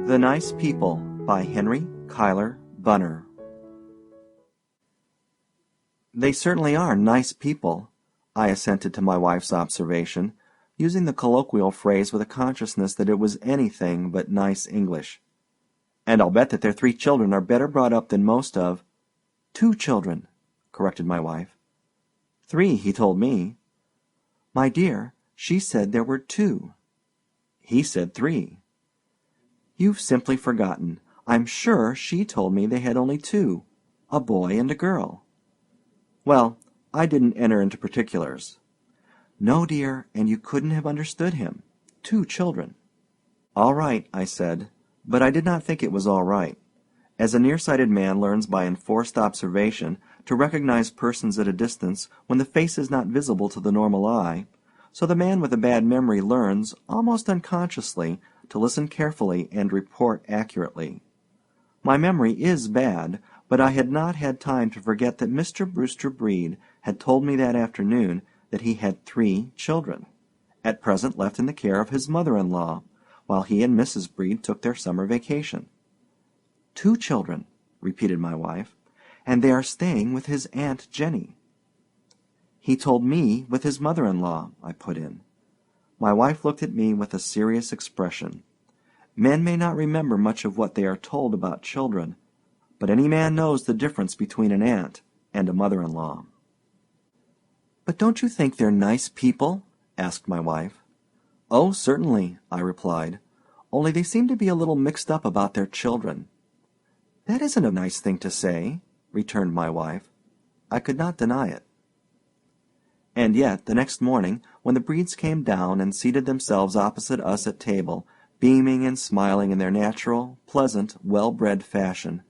The Nice People by Henry Cuyler Bunner. They certainly are nice people, I assented to my wife's observation, using the colloquial phrase with a consciousness that it was anything but nice English. And I'll bet that their 3 children are better brought up than most of— 2 children, corrected my wife. 3, he told me. My dear, she said there were 2. He said 3. You've simply forgotten. I'm sure she told me they had only 2, a boy and a girl. Well, I didn't enter into particulars. No, dear, and you couldn't have understood him. 2 children. All right, I said, but I did not think it was all right. As a nearsighted man learns by enforced observation to recognize persons at a distance when the face is not visible to the normal eye, so the man with a bad memory learns, almost unconsciously, to listen carefully and report accurately. My memory is bad, but I had not had time to forget that Mr. Brewster Brede had told me that afternoon that he had 3 children, at present left in the care of his mother-in-law, while he and Mrs. Brede took their summer vacation. 2 children, repeated my wife, and they are staying with his Aunt Jenny. He told me with his mother-in-law, I put in. My wife looked at me with a serious expression. Men may not remember much of what they are told about children, but any man knows the difference between an aunt and a mother-in-law. But don't you think they're nice people? Asked my wife. Oh, certainly, I replied, only they seem to be a little mixed up about their children. That isn't a nice thing to say, returned my wife. I could not deny it. And yet, the next morning, when the Bredes came down and seated themselves opposite us at table, beaming and smiling in their natural, pleasant, well-bred fashion,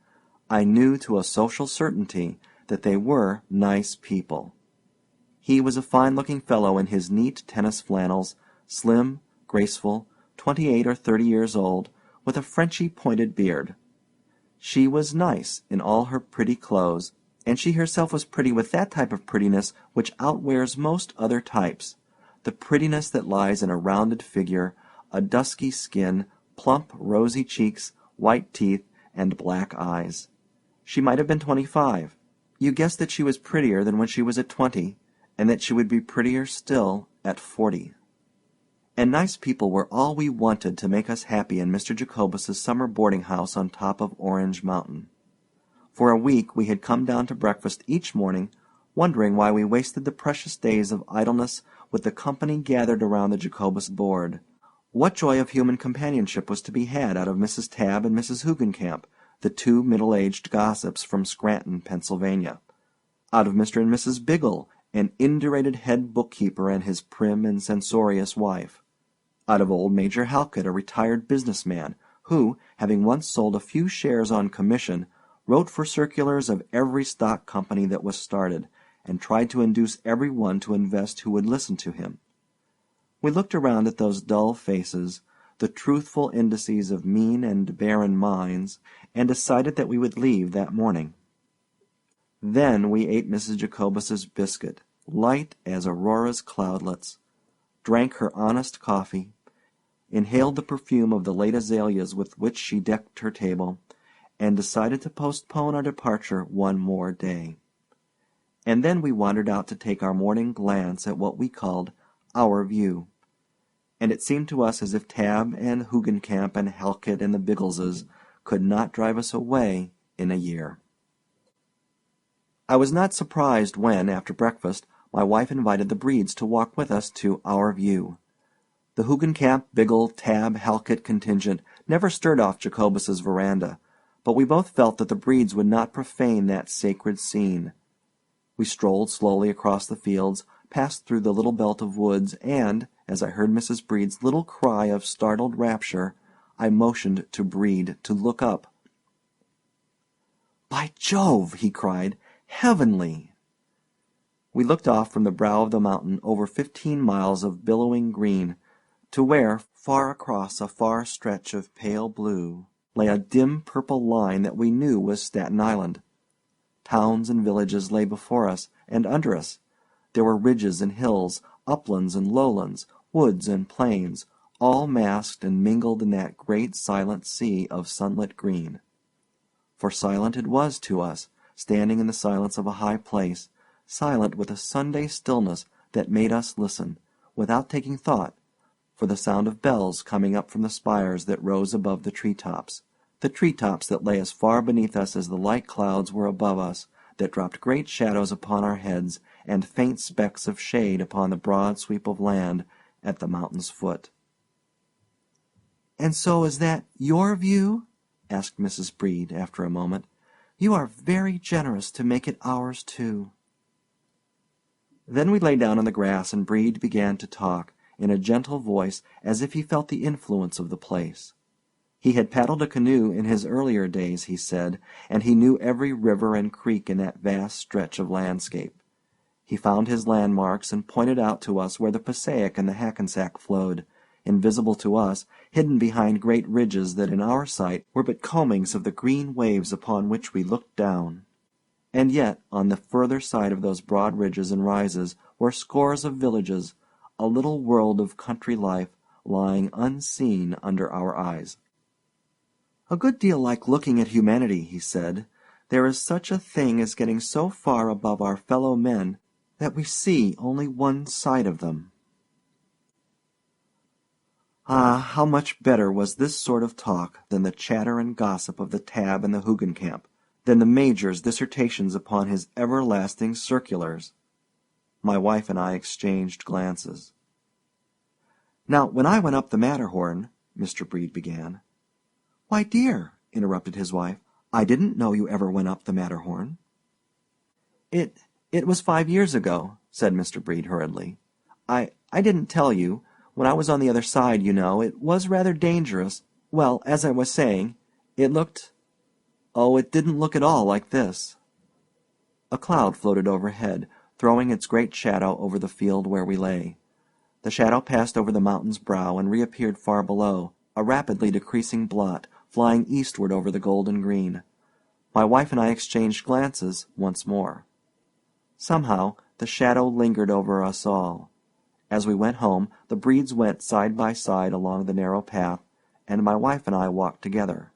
I knew to a social certainty that they were nice people. He was a fine-looking fellow in his neat tennis flannels, slim, graceful, 28 or 30 years old, with a Frenchy pointed beard. She was nice in all her pretty clothes, and she herself was pretty with that type of prettiness which outwears most other types, the prettiness that lies in a rounded figure, a dusky skin, plump, rosy cheeks, white teeth, and black eyes. She might have been 25. You guessed that she was prettier than when she was at 20, and that she would be prettier still at 40. And nice people were all we wanted to make us happy in Mr. Jacobus's summer boarding house on top of Orange Mountain. For a week we had come down to breakfast each morning, wondering why we wasted the precious days of idleness with the company gathered around the Jacobus board. What joy of human companionship was to be had out of Mrs. Tabb and Mrs. Hoogencamp, the 2 middle-aged gossips from Scranton, Pennsylvania, out of Mr. and Mrs. Biggle, an indurated head bookkeeper and his prim and censorious wife, out of old Major Halkett, a retired business-man, who, having once sold a few shares on commission, wrote for circulars of every stock company that was started, and tried to induce every one to invest who would listen to him. We looked around at those dull faces, the truthful indices of mean and barren minds, and decided that we would leave that morning. Then we ate Mrs. Jacobus's biscuit, light as Aurora's cloudlets, drank her honest coffee, inhaled the perfume of the late azaleas with which she decked her table, and decided to postpone our departure one more day. And then we wandered out to take our morning glance at what we called our view. And it seemed to us as if Tabb and Hoogencamp and Halkett and the Biggleses could not drive us away in a year. I was not surprised when, after breakfast, my wife invited the Bredes to walk with us to our view. The Hoogencamp, Biggle, Tabb, Halkett contingent never stirred off Jacobus's veranda, but we both felt that the Bredes would not profane that sacred scene. We strolled slowly across the fields, passed through the little belt of woods, and, as I heard Mrs. Brede's little cry of startled rapture, I motioned to Brede to look up. "By Jove!" he cried. "Heavenly!" We looked off from the brow of the mountain over 15 miles of billowing green, to where, far across a far stretch of pale blue, lay a dim purple line that we knew was Staten Island. Towns and villages lay before us and under us. There were ridges and hills, uplands and lowlands, woods and plains, all masked and mingled in that great silent sea of sunlit green. For silent it was to us, standing in the silence of a high place, silent with a Sunday stillness that made us listen, without taking thought, for the sound of bells coming up from the spires that rose above the tree-tops that lay as far beneath us as the light clouds were above us, that dropped great shadows upon our heads and faint specks of shade upon the broad sweep of land at the mountain's foot. "And so is that your view?" asked Mrs. Brede, after a moment. "You are very generous to make it ours, too." Then we lay down on the grass, and Brede began to talk, in a gentle voice, as if he felt the influence of the place. He had paddled a canoe in his earlier days, he said, and he knew every river and creek in that vast stretch of landscape. He found his landmarks and pointed out to us where the Passaic and the Hackensack flowed, invisible to us, hidden behind great ridges that in our sight were but combings of the green waves upon which we looked down. And yet, on the further side of those broad ridges and rises were scores of villages, a little world of country life lying unseen under our eyes. "A good deal like looking at humanity," he said. "There is such a thing as getting so far above our fellow men that we see only one side of them." Ah, how much better was this sort of talk than the chatter and gossip of the Tab and the Hugenkamp, than the Major's dissertations upon his everlasting circulars! My wife and I exchanged glances. "Now, when I went up the Matterhorn," Mr. Brede began. "Why, dear," interrupted his wife, "I didn't know you ever went up the Matterhorn." It was 5 years ago," said Mr. Brede hurriedly. I didn't tell you. When I was on the other side, you know, it was rather dangerous. Well, as I was saying, it didn't look at all like this." A cloud floated overhead, throwing its great shadow over the field where we lay. The shadow passed over the mountain's brow and reappeared far below, a rapidly decreasing blot, flying eastward over the golden green. My wife and I exchanged glances once more. Somehow the shadow lingered over us all. As we went home, the Bredes went side by side along the narrow path, and my wife and I walked together.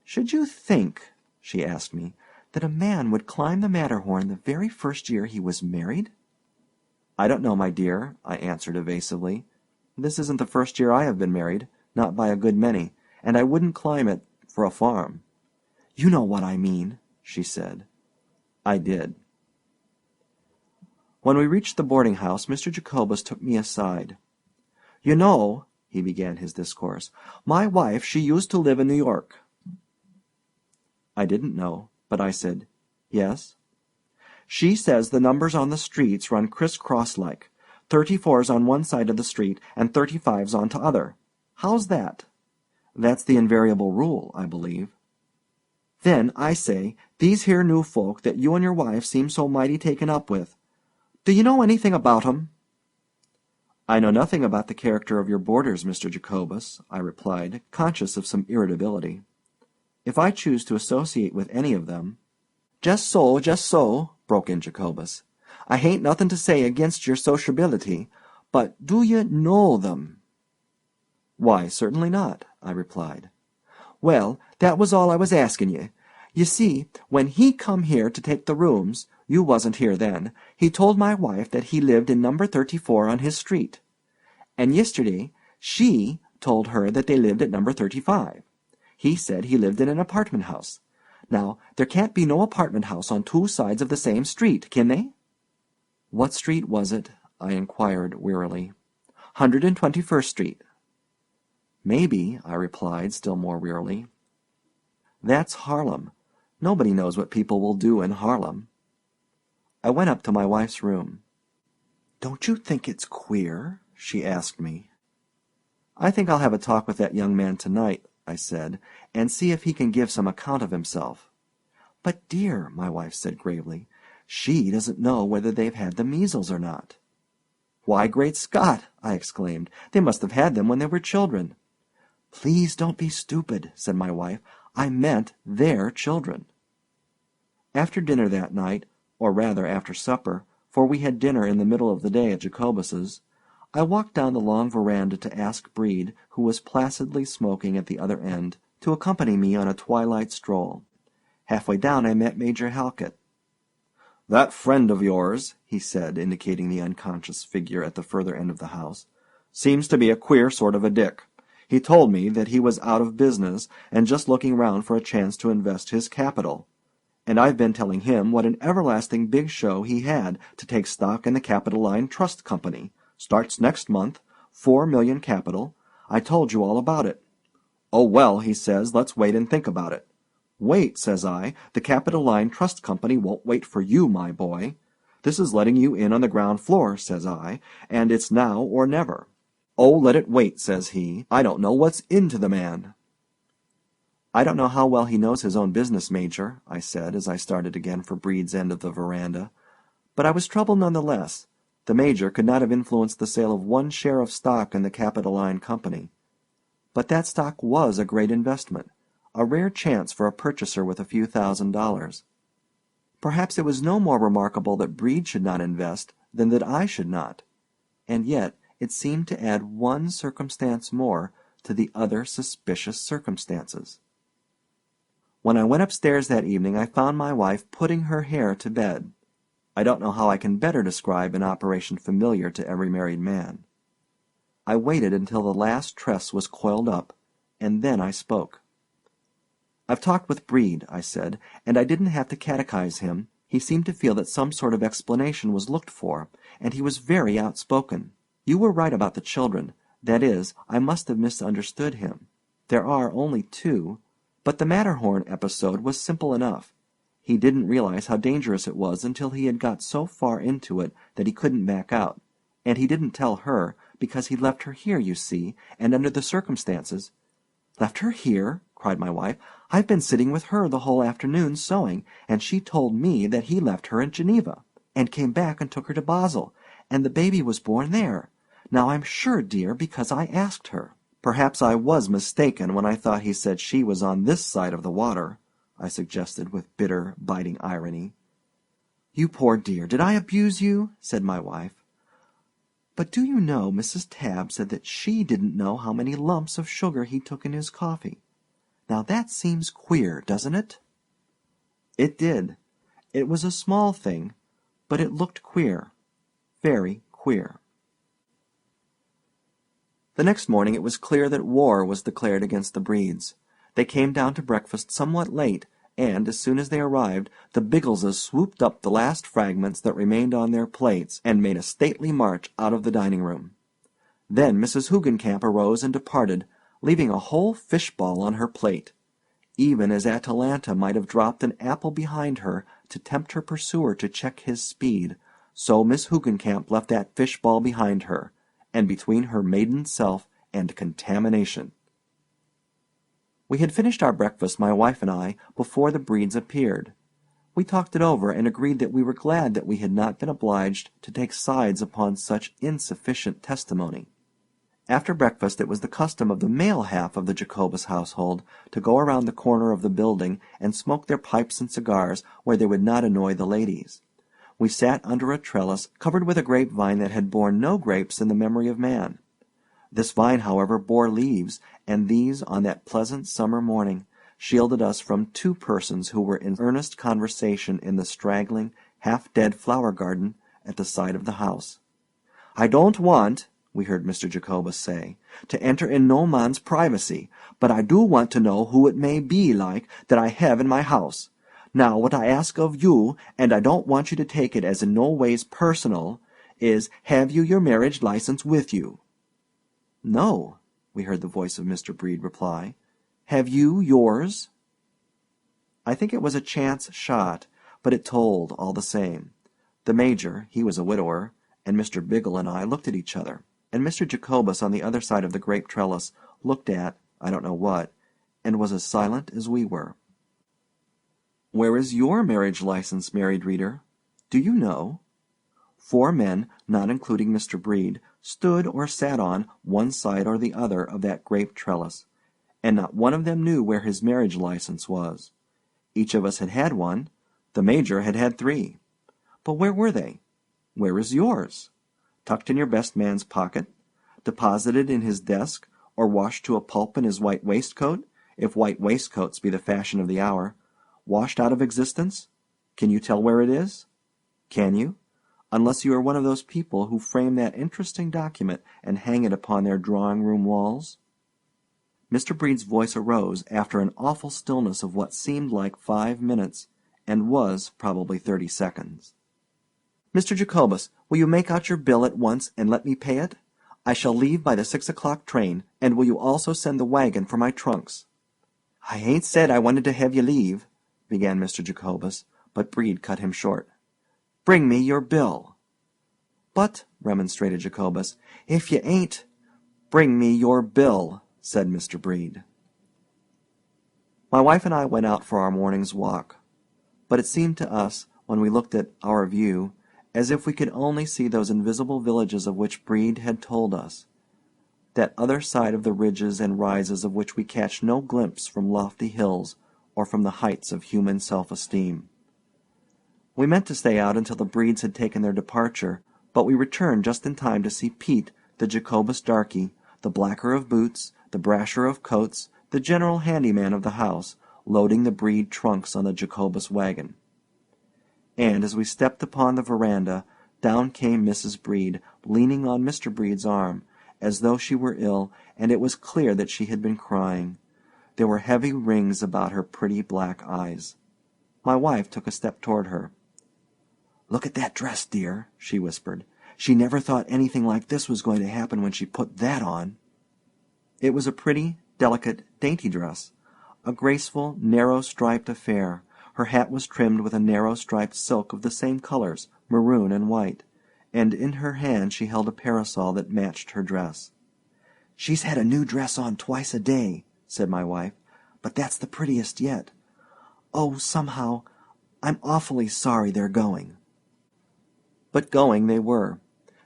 "Should you think," she asked me, "that a man would climb the Matterhorn the very first year he was married?" "I don't know, my dear," I answered evasively. "This isn't the first year I have been married, not by a good many, and I wouldn't climb it for a farm." "You know what I mean," she said. I did. When we reached the boarding-house, Mr. Jacobus took me aside. "You know," he began his discourse, "my wife, she used to live in New York." I didn't know, but I said, "Yes." "She says the numbers on the streets run criss-cross like, 34's on one side of the street and 35's on t'other. How's that?" "That's the invariable rule, I believe." "Then, I say, these here new folk that you and your wife seem so mighty taken up with, do you know anything about 'em?" "I know nothing about the character of your boarders, Mr. Jacobus," I replied, conscious of some irritability. "If I choose to associate with any of them—" Just so," broke in Jacobus. "I hain't nothing to say against your sociability, but do you know them?" "Why, certainly not," I replied. "Well, that was all I was asking ye. You see, when he come here to take the rooms, you wasn't here then, he told my wife that he lived in number 34 on his street. And yisterday she told her that they lived at number 35. He said he lived in an apartment house. Now, there can't be no apartment house on two sides of the same street, can they?" "What street was it?" I inquired wearily. 121st Street. "Maybe," I replied, still more wearily. "That's Harlem. Nobody knows what people will do in Harlem." I went up to my wife's room. "Don't you think it's queer?" she asked me. "I think I'll have a talk with that young man tonight," I said, "and see if he can give some account of himself." "But, dear," my wife said gravely, "she doesn't know whether they've had the measles or not." "Why, great Scott!" I exclaimed, "they must have had them when they were children." "Please don't be stupid," said my wife. "I meant their children." After dinner that night, or rather after supper, for we had dinner in the middle of the day at Jacobus's, I walked down the long veranda to ask Brede, who was placidly smoking at the other end, to accompany me on a twilight stroll. Halfway down I met Major Halkett. "That friend of yours," he said, indicating the unconscious figure at the further end of the house, "seems to be a queer sort of a dick. He told me that he was out of business and just looking round for a chance to invest his capital. And I've been telling him what an everlasting big show he had to take stock in the Capitoline Trust Company. Starts next month, 4 million capital. I told you all about it. Oh, well, he says, let's wait and think about it. Wait, says I. The Capitoline Trust Company won't wait for you, my boy. This is letting you in on the ground floor, says I, and it's now or never. Oh, let it wait, says he. I don't know what's into the man. I don't know how well he knows his own business, Major, I said, as I started again for Brede's end of the veranda. But I was troubled none the less. The Major could not have influenced the sale of 1 share of stock in the Capitoline Company. But that stock was a great investment, a rare chance for a purchaser with a few $1,000s. Perhaps it was no more remarkable that Brede should not invest than that I should not. And yet it seemed to add one circumstance more to the other suspicious circumstances. When I went upstairs that evening I found my wife putting her hair to bed. I don't know how I can better describe an operation familiar to every married man. I waited until the last tress was coiled up, and then I spoke. "I've talked with Brede," I said, "and I didn't have to catechize him. He seemed to feel that some sort of explanation was looked for, and he was very outspoken. You were right about the children. That is, I must have misunderstood him. There are only 2. But the Matterhorn episode was simple enough. He didn't realize how dangerous it was until he had got so far into it that he couldn't back out. And he didn't tell her, because he left her here, you see, and under the circumstances—" "Left her here?" cried my wife. "I've been sitting with her the whole afternoon sewing, and she told me that he left her in Geneva, and came back and took her to Basel, and the baby was born there. Now I'm sure, dear, because I asked her." "Perhaps I was mistaken when I thought he said she was on this side of the water," I suggested with bitter, biting irony. "You poor dear, did I abuse you?" said my wife. "But do you know Mrs. Tabb said that she didn't know how many lumps of sugar he took in his coffee. Now that seems queer, doesn't it?" It did. It was a small thing, but it looked queer. Very queer. The next morning it was clear that war was declared against the Bredes. They came down to breakfast somewhat late, and, as soon as they arrived, the Biggleses swooped up the last fragments that remained on their plates and made a stately march out of the dining-room. Then Mrs. Hoogencamp arose and departed, leaving a whole fish-ball on her plate. Even as Atalanta might have dropped an apple behind her to tempt her pursuer to check his speed, so Miss Hoogencamp left that fish-ball behind her, and between her maiden self and contamination. We had finished our breakfast, my wife and I, before the Bredes appeared. We talked it over and agreed that we were glad that we had not been obliged to take sides upon such insufficient testimony. After breakfast it was the custom of the male half of the Jacobus household to go around the corner of the building and smoke their pipes and cigars where they would not annoy the ladies. We sat under a trellis covered with a grapevine that had borne no grapes in the memory of man. This vine, however, bore leaves, and these, on that pleasant summer morning, shielded us from 2 persons who were in earnest conversation in the straggling, half-dead flower garden at the side of the house. "I don't want," we heard Mr. Jacobus say, "to enter in no man's privacy, but I do want to know who it may be like that I have in my house. Now, what I ask of you, and I don't want you to take it as in no ways personal, is, have you your marriage license with you?" "No," we heard the voice of Mr. Brede reply. "Have you yours?" I think it was a chance shot, but it told all the same. The Major, he was a widower, and Mr. Biggle and I looked at each other, and Mr. Jacobus on the other side of the grape trellis looked at, I don't know what, and was as silent as we were. Where is your marriage license, married reader? Do you know? 4 men, not including Mr. Brede, stood or sat on one side or the other of that grape trellis, and not one of them knew where his marriage license was. Each of us had had one. The Major had had 3. But where were they? Where is yours? tucked in your best man's pocket, deposited in his desk, or washed to a pulp in his white waistcoat, if white waistcoats be the fashion of the hour, washed out of existence? Can you tell where it is? Can you? Unless you are one of those people who frame that interesting document and hang it upon their drawing-room walls? Mr. Brede's voice arose after an awful stillness of what seemed like 5 minutes, and was probably 30 seconds. "Mr. Jacobus, will you make out your bill at once and let me pay it? I shall leave by the 6 o'clock train, and will you also send the wagon for my trunks?" "I ain't said I wanted to have you leave," began Mr. Jacobus, but Brede cut him short. "Bring me your bill." "But," remonstrated Jacobus, "if you ain't—" "Bring me your bill," said Mr. Brede. My wife and I went out for our morning's walk. But it seemed to us, when we looked at our view, as if we could only see those invisible villages of which Brede had told us, that other side of the ridges and rises of which we catch no glimpse from lofty hills or from the heights of human self-esteem. We meant to stay out until the Bredes had taken their departure, but we returned just in time to see Pete, the Jacobus darky, the blacker of boots, the brasher of coats, the general handyman of the house, loading the Brede trunks on the Jacobus wagon. And as we stepped upon the veranda, down came Mrs. Brede, leaning on Mr. Brede's arm, as though she were ill, and it was clear that she had been crying. There were heavy rings about her pretty black eyes. My wife took a step toward her. "Look at that dress, dear," she whispered. "She never thought anything like this was going to happen when she put that on." It was a pretty, delicate, dainty dress, a graceful, narrow-striped affair. Her hat was trimmed with a narrow-striped silk of the same colors, maroon and white, and in her hand she held a parasol that matched her dress. "She's had a new dress on twice a day," said my wife, "but that's the prettiest yet. Oh, somehow, I'm awfully sorry they're going." But going they were.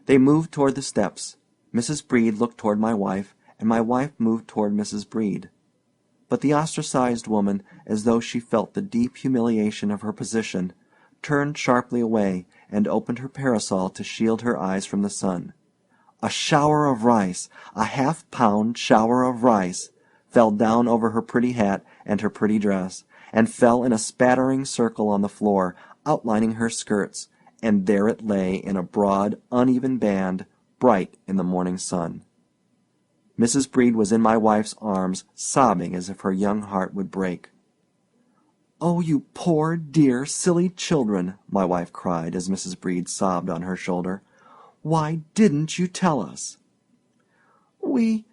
They moved toward the steps. Mrs. Brede looked toward my wife, and my wife moved toward Mrs. Brede. But the ostracized woman, as though she felt the deep humiliation of her position, turned sharply away and opened her parasol to shield her eyes from the sun. A shower of rice, a half-pound shower of rice, fell down over her pretty hat and her pretty dress, and fell in a spattering circle on the floor, outlining her skirts, and there it lay in a broad, uneven band, bright in the morning sun. Mrs. Brede was in my wife's arms, sobbing as if her young heart would break. "Oh, you poor, dear, silly children," my wife cried as Mrs. Brede sobbed on her shoulder. "Why didn't you tell us?" We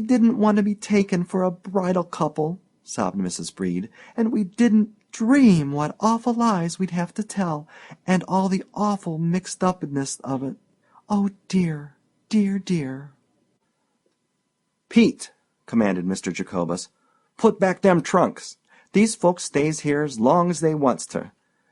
didn't want to be taken for a bridal couple," sobbed Mrs. Brede, "and we didn't dream what awful lies we'd have to tell, and all the awful mixed-upness of it. Oh, dear, dear, dear." "Pete," commanded Mr. Jacobus, "put back them trunks. These folks stays here as long as they wants to.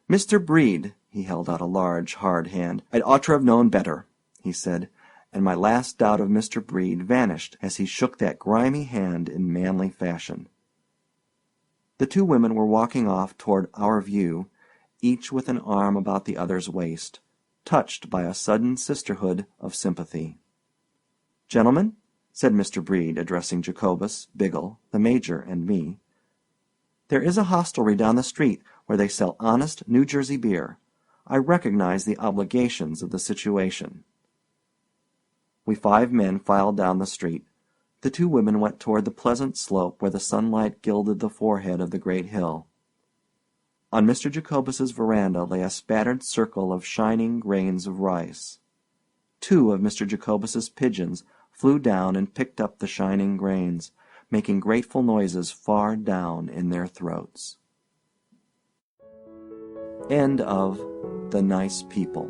Mr. Brede," he held out a large, hard hand, "I'd oughter have known better," he said, and my last doubt of Mr. Brede vanished as he shook that grimy hand in manly fashion. The two women were walking off toward our view, each with an arm about the other's waist, touched by a sudden sisterhood of sympathy. "Gentlemen," said Mr. Brede, addressing Jacobus, Biggle, the Major, and me, "there is a hostelry down the street where they sell honest New Jersey beer. I recognize the obligations of the situation." We 5 men filed down the street. The 2 women went toward the pleasant slope where the sunlight gilded the forehead of the great hill. On Mr. Jacobus's veranda lay a spattered circle of shining grains of rice. 2 of Mr. Jacobus's pigeons flew down and picked up the shining grains, making grateful noises far down in their throats. End of The Nice People.